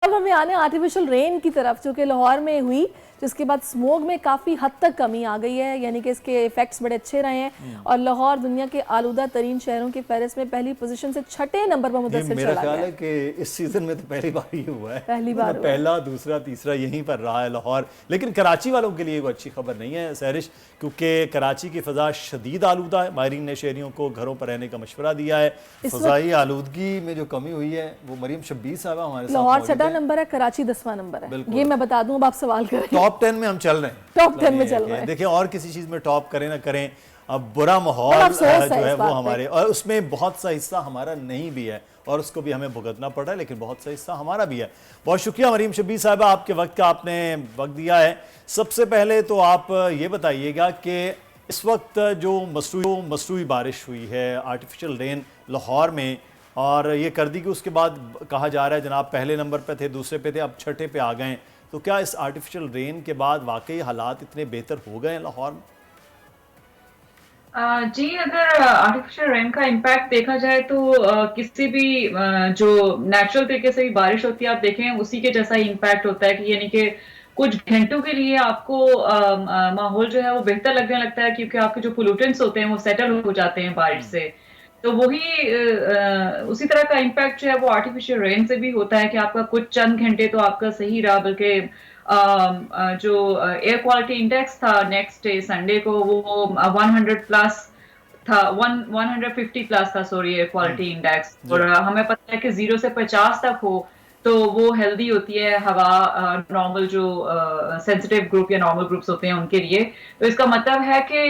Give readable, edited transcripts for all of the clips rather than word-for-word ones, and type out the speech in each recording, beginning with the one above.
अब हमें आने आर्टिफिशियल रेन की तरफ, जो कि लाहौर में हुई, जिसके बाद स्मोग में काफ़ी हद तक कमी आ गई है, यानी कि इसके इफेक्ट्स बड़े अच्छे रहे हैं और लाहौर दुनिया के आलूदा तरीन शहरों की फहरिस्त में पहली पोजीशन से 6ठे नंबर पर मुदस्सिर मेरा चला ख्याल गया है कि इस सीजन में तो पहली बार ही हुआ है। पहली बार हुआ है। पहला दूसरा तीसरा यहीं पर रहा है लाहौर। लेकिन कराची वालों के लिए वो अच्छी खबर नहीं है सहरिश, क्योंकि कराची की फ़ज़ा शदीद आलूदा है। माहिरीन ने शहरियों को घरों पर रहने का मशवरा दिया है। फ़ज़ाई आलूदगी में जो कमी हुई है वो मरीम शब्बीर साहब हमारे साथ लाहौर मौजूद 6ठा हैं। नंबर है, कराची 10वां नंबर है। ये मैं बता दूं, अब आप सवाल करें। टॉप 10 में हम चल रहे हैं, टॉप 10 में चल रहे हैं। देखिए और किसी चीज़ में टॉप करें ना करें, अब बुरा माहौल जो है वो हमारे, और उसमें बहुत सा हिस्सा हमारा नहीं भी है और उसको भी हमें भुगतना पड़ रहा है, लेकिन बहुत सा हिस्सा हमारा भी है। बहुत शुक्रिया मरीम शब्बीर साहब, आपके वक्त का आपने वक्त दिया है। सबसे पहले तो आप ये बताइएगा कि इस वक्त जो मसरूई बारिश हुई है, आर्टिफिशियल रेन लाहौर में, और ये कर दी कि उसके बाद कहा जा रहा है जनाब पहले नंबर पे थे, दूसरे पे थे, अब छठे पे आ गए, तो क्या इस आर्टिफिशियल रेन के बाद वाकई हालात इतने बेहतर हो गए हैं लाहौर में? जी, अगर आर्टिफिशियल रेन का इम्पैक्ट देखा जाए तो किसी भी जो नेचुरल तरीके से भी बारिश होती है, आप देखें उसी के जैसा ही इम्पैक्ट होता है कि यानी कि कुछ घंटों के लिए आपको माहौल जो है वो बेहतर लगने लगता है, क्योंकि आपके जो पोल्यूटेंट्स होते हैं वो सेटल हो जाते हैं बारिश से। तो वही उसी तरह का इम्पैक्ट जो है वो आर्टिफिशियल रेन से भी होता है कि आपका कुछ चंद घंटे तो आपका सही रहा, बल्कि जो एयर क्वालिटी इंडेक्स था नेक्स्ट डे संडे को वो 100 प्लस था, 150 प्लस था, सॉरी, एयर क्वालिटी इंडेक्स। और हमें पता है कि 0 से 50 तक हो तो वो हेल्दी होती है हवा, नॉर्मल जो सेंसिटिव ग्रुप या नॉर्मल ग्रुप्स होते हैं उनके लिए। तो इसका मतलब है कि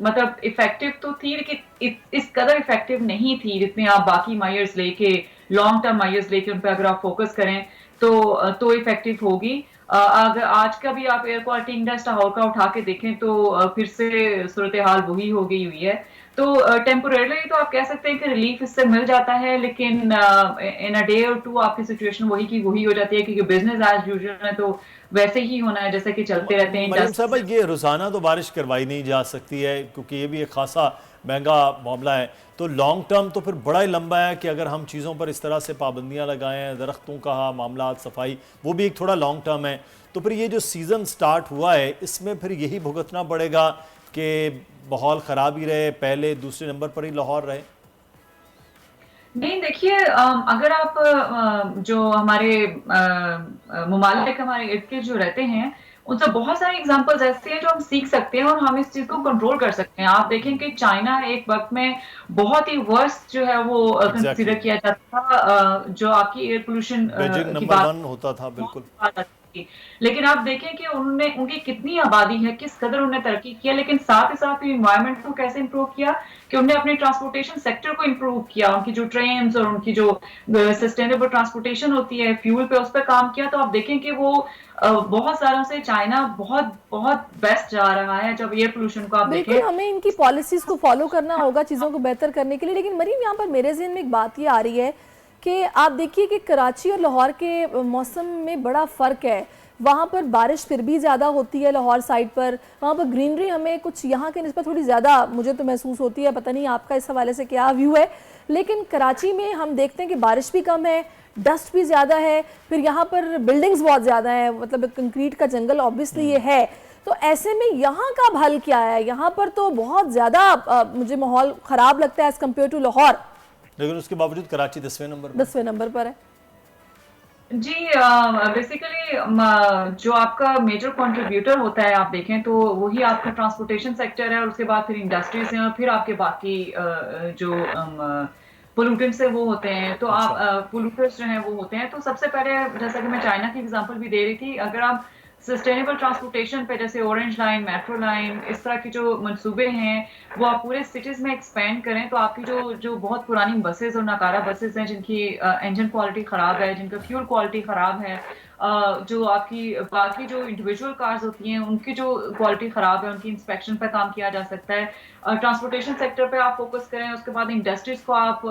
मतलब इफेक्टिव तो थी, लेकिन इस कदर इफेक्टिव नहीं थी जितने आप बाकी मायर्स लेके, लॉन्ग टर्म मायर्स लेके उन पर अगर आप फोकस करें तो इफेक्टिव होगी। अगर आज का भी आप एयर क्वालिटी इंडेक्स लाहौर का उठा के देखें तो फिर से सूरत हाल वही हो गई हुई है। तो टेम्पोरेरली तो आप कह सकते हैं कि रिलीफ इससे मिल जाता है, लेकिन इन अ डे और टू आपकी सिचुएशन वही की वही हो जाती है, क्योंकि बिजनेस एज यूजुअल है तो वैसे ही होना है जैसे कि चलते रहते हैं। मरियम साहब, ये रोज़ाना तो बारिश करवाई नहीं जा सकती है, क्योंकि ये भी एक खासा महंगा मामला है। तो लॉन्ग टर्म तो फिर बड़ा ही लंबा है कि अगर हम चीज़ों पर इस तरह से पाबंदियां लगाएं, दरख्तों का मामला, सफाई, वो भी एक थोड़ा लॉन्ग टर्म है। तो फिर ये जो सीज़न स्टार्ट हुआ है इसमें फिर यही भुगतना पड़ेगा कि माहौल ख़राब ही रहे, पहले दूसरे नंबर पर ही लाहौर रहे। नहीं, देखिए, अगर आप जो हमारे ममालिक हमारे इर्द गिर्द जो रहते हैं उनसे बहुत सारे एग्जांपल्स ऐसे हैं जो हम सीख सकते हैं और हम इस चीज को कंट्रोल कर सकते हैं। आप देखें कि चाइना एक वक्त में बहुत ही वर्स्ट जो है वो कंसीडर किया जाता था, जो आपकी एयर पोल्यूशन बीजिंग की नंबर बात 1 होता था, बिल्कुल। लेकिन आप देखें कि उन्होंने, उनकी कितनी आबादी है, किस कदर उन्होंने तरक्की किया, लेकिन साथ ही साथ इन्वायरमेंट को कैसे इंप्रूव किया कि उन्होंने अपने ट्रांसपोर्टेशन सेक्टर को इंप्रूव किया। उनकी जो ट्रेन्स और उनकी जो सस्टेनेबल ट्रांसपोर्टेशन होती है, फ्यूल पे, उस पर काम किया। तो आप देखें कि वो बहुत सालों से चाइना बहुत बहुत बेस्ट जा रहा है जब एयर पोल्यूशन को आप देखें। बिल्कुल, हमें इनकी पॉलिसीज को फॉलो करना होगा चीज़ों को बेहतर करने के लिए। लेकिन मरीम, यहाँ पर मेरे ज़हन में एक बात ये आ रही है कि आप देखिए कि कराची और लाहौर के मौसम में बड़ा फ़र्क है। वहाँ पर बारिश फिर भी ज़्यादा होती है लाहौर साइड पर, वहाँ पर ग्रीनरी हमें कुछ यहाँ के निस्बत थोड़ी ज़्यादा मुझे तो महसूस होती है। पता नहीं आपका इस हवाले से क्या व्यू है। लेकिन कराची में हम देखते हैं कि बारिश भी कम है, डस्ट भी ज़्यादा है, फिर यहाँ पर बिल्डिंग्स बहुत ज़्यादा है, मतलब कंक्रीट का जंगल ऑब्वियसली ये है। तो ऐसे में यहाँ का हल क्या है? यहाँ पर तो बहुत ज़्यादा मुझे माहौल ख़राब लगता है एज़ कम्पेयर टू लाहौर, लेकिन उसके बावजूद कराची 10वें नंबर पर है। जी, बेसिकली जो आपका मेजर कंट्रीब्यूटर होता है आप देखें तो वही आपका ट्रांसपोर्टेशन सेक्टर है, और उसके बाद फिर इंडस्ट्रीज हैं, और फिर आपके बाकी जो पोल्यूटेंट्स है वो होते हैं। तो आप पोल्यूटर्स जो हैं वो होते हैं। तो सबसे पहले, जैसा कि मैं चाइना की एग्जांपल भी दे रही थी, अगर आप सस्टेनेबल ट्रांसपोर्टेशन पे जैसे ऑरेंज लाइन, मेट्रो लाइन, इस तरह की जो मंसूबे हैं वो आप पूरे सिटीज में एक्सपेंड करें, तो आपकी जो जो बहुत पुरानी बसेस और नाकारा बसेस हैं जिनकी इंजन क्वालिटी खराब है, जिनका फ्यूल क्वालिटी खराब है, जो आपकी बाकी जो इंडिविजुअल कार्स होती हैं उनकी जो क्वालिटी खराब है उनकी इंस्पेक्शन पर काम किया जा सकता है। ट्रांसपोर्टेशन सेक्टर पे आप फोकस करें, उसके बाद इंडस्ट्रीज को आप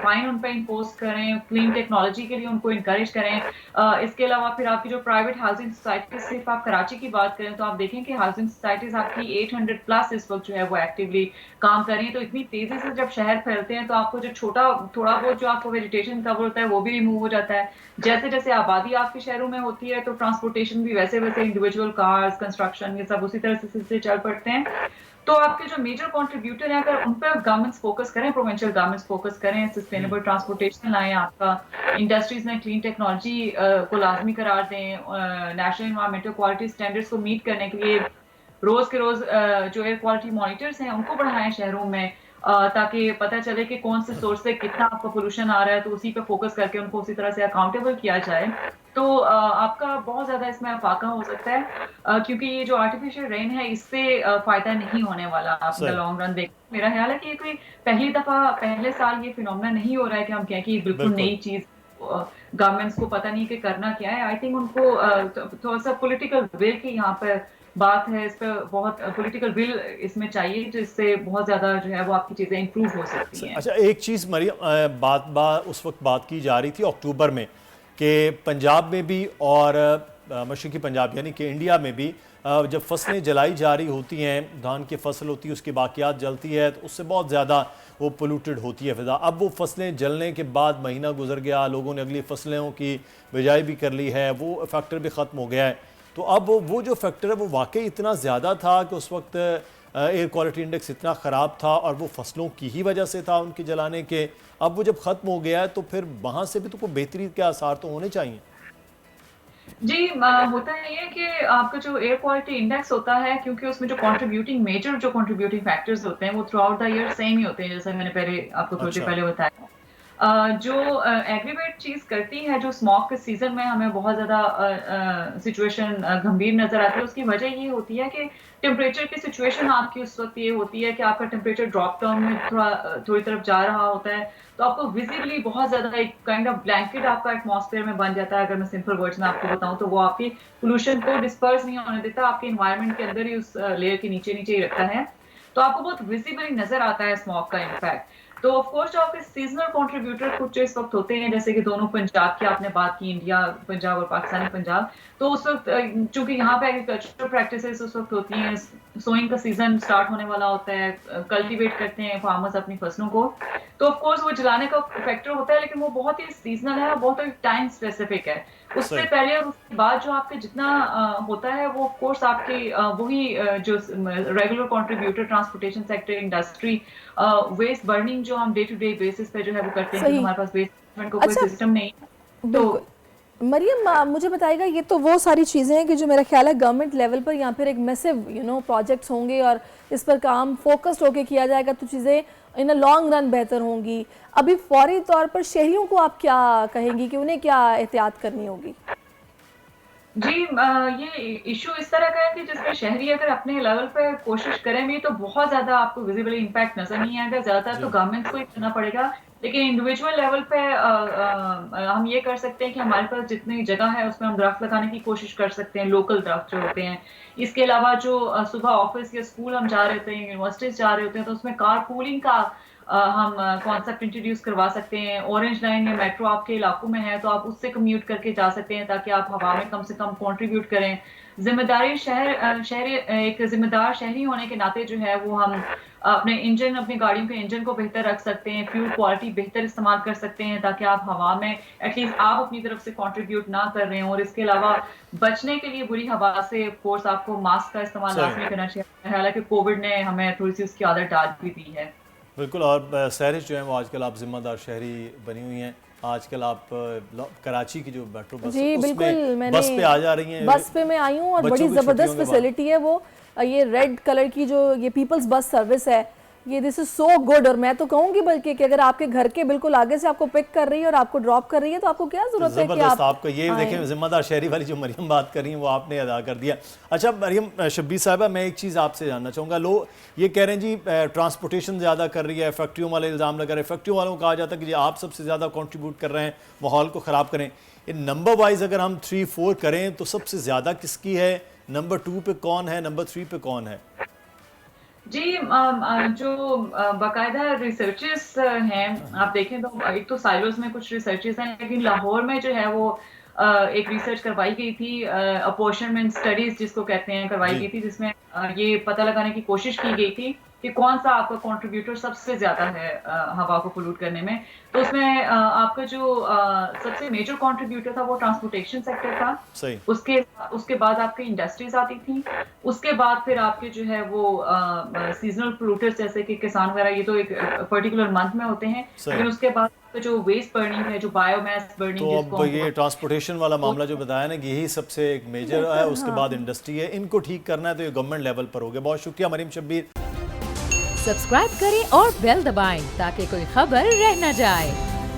फाइन उन पे इम्पोज करें, क्लीन टेक्नोलॉजी के लिए उनको इंकरेज करें। इसके अलावा फिर आपकी जो प्राइवेट हाउसिंग सोसाइटीज, सिर्फ आप कराची की बात करें तो आप देखें कि हाउसिंग सोसाइटीज आपकी 800 प्लस इस वक्त जो है वो एक्टिवली काम कर रही है। तो इतनी तेजी से जब शहर फैलते हैं तो आपको जो थोड़ा बहुत जो आपको वेजिटेशन कवर होता है वो भी रिमूव हो जाता है। जैसे जैसे आबादी आपके शहरों में होती है तो ट्रांसपोर्टेशन भी वैसे वैसे इंडिविजुअल कार्स, कंस्ट्रक्शन, ये सब उसी तरह से चल पड़ते हैं। तो आपके जो मेजर कंट्रीब्यूटर हैं अगर उन पर गवर्नमेंट्स फोकस करें, प्रोविंशियल गवर्नमेंट्स फोकस करें, सस्टेनेबल ट्रांसपोर्टेशन लाएं, आपका इंडस्ट्रीज में क्लीन टेक्नोलॉजी को लाजमी करार दें, नेशनल एनवायरमेंटल क्वालिटी स्टैंडर्ड्स को मीट करने के लिए रोज के रोज जो एयर क्वालिटी मॉनिटर्स हैं उनको बढ़ाएं शहरों में, ताकि पता चले कि कौन से सोर्स से कितना आपका पोल्यूशन आ रहा है, तो उसी पे फोकस करके उनको उसी तरह से अकाउंटेबल किया जाए। तो आपका बहुत ज्यादा इसमें अफाका हो सकता है, क्योंकि ये जो आर्टिफिशियल रेन है इससे फायदा नहीं होने वाला आप इन द लॉन्ग रन देख। मेरा ख्याल है कि ये कोई पहले साल ये फिनोमेना नहीं हो रहा है कि हम कहें कि बिल्कुल नई चीज गवर्नमेंट्स को पता नहीं कि करना क्या है। आई थिंक उनको थोड़ा सा पॉलिटिकल विल की यहाँ पर बात है, इस पर बहुत पॉलिटिकल विल इसमें चाहिए जिससे बहुत ज्यादा जो है वो आपकी चीजें इंप्रूव हो सकती हैं। अच्छा, एक चीज़ मरियम, उस वक्त बात की जा रही थी अक्टूबर में कि पंजाब में भी और मशरक़ी पंजाब यानी कि इंडिया में भी जब फसलें जलाई जा रही होती हैं, धान की फसल होती है उसकी बाकियात जलती है तो उससे बहुत ज़्यादा वो पोल्यूटेड होती है फ़िज़ा। अब वो फसलें जलने के बाद महीना गुजर गया, लोगों ने अगली फसलों की बिजाई भी कर ली है, वो फैक्टर भी ख़त्म हो गया है। तो अब वो जो फैक्टर है वो वाकई इतना ज़्यादा था कि उस वक्त एयर क्वालिटी इंडेक्स इतना ख़राब था और वो फसलों की ही वजह से था उनके जलाने के। अब वो जब ख़त्म हो गया है तो फिर वहाँ से भी तो कोई बेहतरी के आसार तो होने चाहिए। जी, होता है ये कि आपका जो एयर क्वालिटी इंडेक्स होता है, क्योंकि उसमें जो मेजर जो कंट्रीब्यूटिंग फैक्टर्स होते हैं वो throughout the year same ही होते हैं, जैसा मैंने पहले आपको थोड़ी देर पहले बताया। जो एग्रीवेट चीज करती है, जो स्मॉग के सीजन में हमें बहुत ज्यादा सिचुएशन गंभीर नजर आती है, उसकी वजह ये होती है कि टेम्परेचर की सिचुएशन आपकी उस वक्त ये होती है कि आपका टेम्परेचर ड्रॉप डाउन में थोड़ी तरफ जा रहा होता है, तो आपको विजिबली बहुत ज्यादा एक काइंड ऑफ ब्लैंकेट आपका एटमॉस्फेयर में बन जाता है। अगर मैं सिंपल वर्ड्स में आपको बताऊं तो वो आपकी पोल्यूशन को डिस्पर्स नहीं होने देता, आपके एनवायरनमेंट के अंदर ही उस लेयर के नीचे नीचे ही रखता है, तो आपको बहुत विजिबली नजर आता है स्मॉग का इम्पैक्ट। तो ऑफ कोर्स जो आपके सीजनल कंट्रीब्यूटर कुछ इस वक्त होते हैं, जैसे कि दोनों पंजाब की आपने बात की, इंडिया पंजाब और पाकिस्तानी पंजाब, तो उस वक्त चूंकि यहाँ पे एग्रीकल्चरल प्रैक्टिसेस उस वक्त होती हैं, सोइंग का सीजन स्टार्ट होने वाला होता है, कल्टीवेट करते हैं फार्मर्स अपनी फसलों को, तो ऑफ कोर्स वो जलाने का फैक्टर होता है, लेकिन वो बहुत ही सीजनल है और बहुत ही टाइम स्पेसिफिक है। उससे पहले और उसके बाद जो आपके जितना होता है वो ऑफ कोर्स आपकी वही जो regular contributor transportation sector, industry, waste burning जो हम डे टू डे बेसिस पे जो है वो करते हैं, हमारे पास वेस्ट मैनेजमेंट का कोई सिस्टम नहीं है। तो मरियम, मुझे बताइएगा, ये तो वो सारी चीज़ें हैं कि जो मेरा ख्याल है गवर्नमेंट लेवल पर या फिर एक मैसिव प्रोजेक्ट्स होंगे और इस पर काम फोकस्ड होकर किया जाएगा तो चीज़ें इन अ लॉन्ग रन बेहतर होंगी। अभी फौरी तौर पर शहरियों को आप क्या कहेंगी कि उन्हें क्या एहतियात करनी होगी? जी, ये इशू इस तरह का है कि जिसमें शहरी अगर अपने लेवल पे कोशिश करें भी तो बहुत ज्यादा आपको विजिबली इम्पैक्ट नजर नहीं आएगा, ज्यादातर तो गवर्नमेंट को ही करना पड़ेगा। लेकिन इंडिविजुअल लेवल पे हम ये कर सकते हैं कि हमारे पास जितनी जगह है उसमें हम दरख्त लगाने की कोशिश कर सकते हैं, लोकल दरख्त जो होते हैं। इसके अलावा जो सुबह ऑफिस या स्कूल हम जा रहे होते हैं, यूनिवर्सिटीज जा रहे होते हैं, तो उसमें कार पूलिंग का हम कॉन्सेप्ट इंट्रोड्यूस करवा सकते हैं। ऑरेंज लाइन या मेट्रो आपके इलाकों में है तो आप उससे कम्यूट करके जा सकते हैं, ताकि आप हवा में कम से कम कंट्रीब्यूट करें। जिम्मेदारी एक जिम्मेदार शहरी होने के नाते जो है वो हम अपनी गाड़ियों के इंजन को बेहतर रख सकते हैं, फ्यूल क्वालिटी बेहतर इस्तेमाल कर सकते हैं, ताकि आप हवा में एटलीस्ट आप अपनी तरफ से कंट्रीब्यूट ना कर रहे हो। और इसके अलावा बचने के लिए बुरी हवा से ऑफ कोर्स आपको मास्क का इस्तेमाल लाजमी करना चाहिए। हालांकि कोविड ने हमें थोड़ी सी उसकी आदत डाल भी दी है। बिल्कुल। और सहरिश जो है वो आजकल आप जिम्मेदार शहरी बनी हुई हैं। आजकल आप कराची की जो मेट्रो बस, जी बिल्कुल, बस पे आ जा रही हैं। बस पे मैं आई हूँ और बड़ी ज़बरदस्त फैसिलिटी है वो, ये रेड कलर की जो ये पीपल्स बस सर्विस है, ये दिस इज सो गुड। और मैं तो कहूँगी बल्कि कि अगर आपके घर के बिल्कुल आगे से आपको पिक कर रही है और आपको ड्रॉप कर रही है तो आपको क्या जरूरत है कि आपको ये देखें, जिम्मेदार शहरी वाली जो मरियम बात कर रही है वो आपने अदा कर दिया। अच्छा मरियम शब्बीर साहिबा, मैं एक चीज़ आपसे जानना चाहूँगा। लोग ये कह रहे हैं जी ट्रांसपोर्टेशन ज़्यादा कर रही है, फैक्ट्रियों वाले इल्ज़ाम लगा रहे हैं, फैक्ट्रियों वालों को कहा जाता है कि जी आप सबसे ज़्यादा कॉन्ट्रीब्यूट कर रहे हैं माहौल को ख़राब करें। इन नंबर वाइज अगर हम 3-4 करें तो सबसे ज़्यादा किसकी है, नंबर 2 पे कौन है, नंबर 3 पे कौन है? जी जो बाकायदा रिसर्चेस हैं, आप देखें तो एक तो साइलोस में कुछ रिसर्चेस हैं, लेकिन लाहौर में जो है वो एक रिसर्च करवाई गई थी, अपॉर्चनमेंट स्टडीज जिसको कहते हैं, करवाई गई जी थी, जिसमें ये पता लगाने की कोशिश की गई थी कि कौन सा आपका कंट्रीब्यूटर सबसे ज्यादा है हवा को पोल्यूट करने में। तो उसमें आपका जो सबसे मेजर कंट्रीब्यूटर था वो ट्रांसपोर्टेशन सेक्टर था। सही। उसके उसके बाद आपकी इंडस्ट्रीज आती थी। उसके बाद फिर आपके जो है वो सीजनल पोल्यूटर्स जैसे कि किसान वगैरह, ये तो एक पर्टिकुलर मंथ में होते हैं। सही। लेकिन उसके बाद जो वेस्ट बर्निंग है, जो बायोमास बर्निंग तो जिसको अब हम ये ट्रांसपोर्टेशन वाला मामला जो बताया ना कि यही सबसे एक मेजर है, उसके बाद इंडस्ट्री है, इनको ठीक करना है तो ये गवर्नमेंट लेवल पर हो गया। बहुत शुक्रिया मरीम शब्बीर। सब्सक्राइब करें और बेल दबाएं ताकि कोई खबर रह न जाए।